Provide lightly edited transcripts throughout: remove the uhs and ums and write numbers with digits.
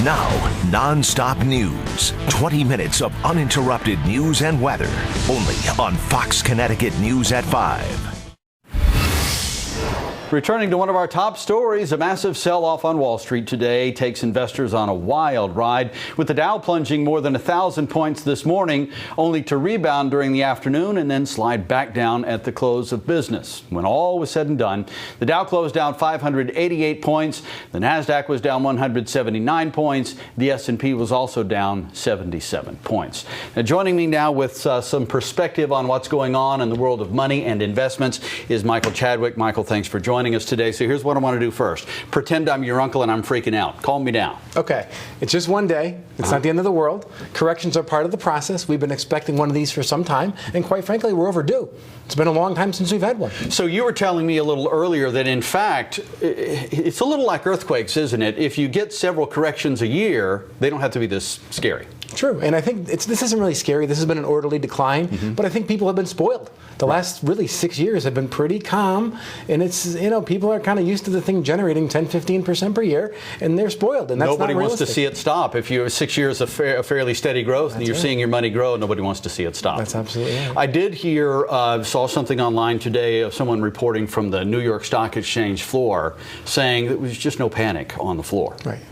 Now, non-stop news. 20 minutes of uninterrupted news and weather. Only on Fox Connecticut News at 5. Returning to one of our top stories, a massive sell-off on Wall Street today takes investors on a wild ride, with the Dow plunging more than 1,000 points this morning, only to rebound during the afternoon and then slide back down at the close of business. When all was said and done, the Dow closed down 588 points, the Nasdaq was down 179 points, the S&P was also down 77 points. Now, joining me now with some perspective on what's going on in the world of money and investments is Michael Chadwick. Michael, thanks for joining us today. So here's what I want to do first. Pretend I'm your uncle and I'm freaking out. Calm me down. Okay. It's just one day. It's not the end of the world. Corrections are part of the process. We've been expecting one of these for some time, and quite frankly, we're overdue. It's been a long time since we've had one. So you were telling me a little earlier that, in fact, it's a little like earthquakes, isn't it? If you get several corrections a year, they don't have to be this scary. True, and I think this isn't really scary. This has been an orderly decline, but I think people have been spoiled. The last really 6 years have been pretty calm, and it's, people are kind of used to the thing generating 10-15% per year, and they're spoiled, and that's not realistic. Nobody wants to see it stop. If you have 6 years of fairly steady growth and you're seeing your money grow, nobody wants to see it stop. That's absolutely right. I did hear, saw something online today of someone reporting from the New York Stock Exchange floor saying there was just no panic on the floor. Right.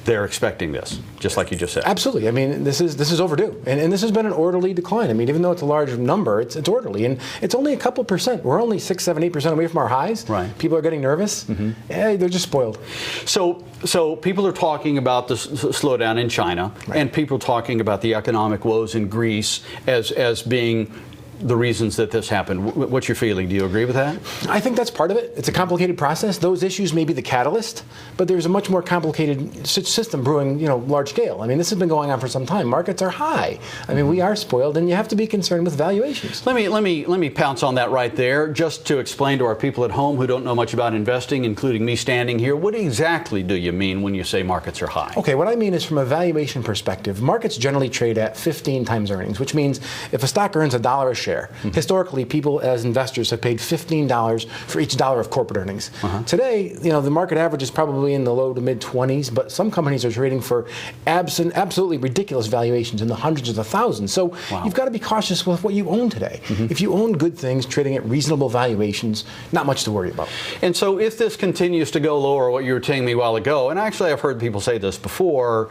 They're expecting this, just like you just said. Absolutely. I mean, this is overdue, and this has been an orderly decline. I mean, even though it's a large number, it's orderly, and it's only a couple percent. We're only 6, 7, 8% away from our highs. Right. People are getting nervous. They're just spoiled. So people are talking about the slowdown in China, right, and people talking about the economic woes in Greece as being the reasons that this happened. What's your feeling? Do you agree with that? I think that's part of it. It's a complicated process. Those issues may be the catalyst, but there's a much more complicated system brewing, large scale. I mean, this has been going on for some time. Markets are high. I mean, we are spoiled, and you have to be concerned with valuations. Let me pounce on that right there, just to explain to our people at home who don't know much about investing, including me standing here. What exactly do you mean when you say markets are high? Okay, what I mean is, from a valuation perspective, markets generally trade at 15 times earnings, which means if a stock earns $1 a share, historically, people as investors have paid $15 for each dollar of corporate earnings. Today, the market average is probably in the low to mid 20s, but some companies are trading for absolutely ridiculous valuations in the hundreds of the thousands. So you've got to be cautious with what you own today. If you own good things trading at reasonable valuations, not much to worry about. And so if this continues to go lower, what you were telling me a while ago, and actually I've heard people say this before,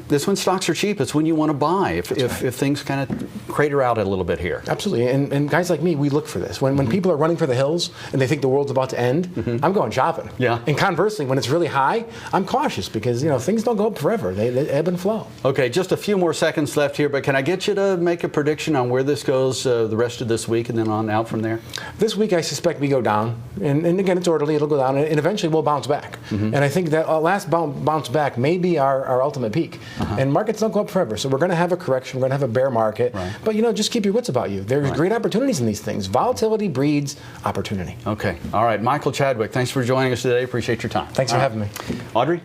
this when stocks are cheap, it's when you want to buy, if things kind of crater out a little bit here. Absolutely, and guys like me, we look for this. When people are running for the hills and they think the world's about to end, I'm going shopping. Yeah. And conversely, when it's really high, I'm cautious because things don't go up forever. They ebb and flow. Okay, just a few more seconds left here, but can I get you to make a prediction on where this goes the rest of this week and then on out from there? This week, I suspect we go down, and again, it's orderly. It'll go down, and eventually we'll bounce back. And I think that last bounce back may be our ultimate peak. And markets don't go up forever, so we're going to have a correction. We're going to have a bear market. Right. But just keep your wits about you. There's great opportunities in these things. Volatility breeds opportunity. Okay. All right. Michael Chadwick, thanks for joining us today. Appreciate your time. Thanks for having me. Audrey?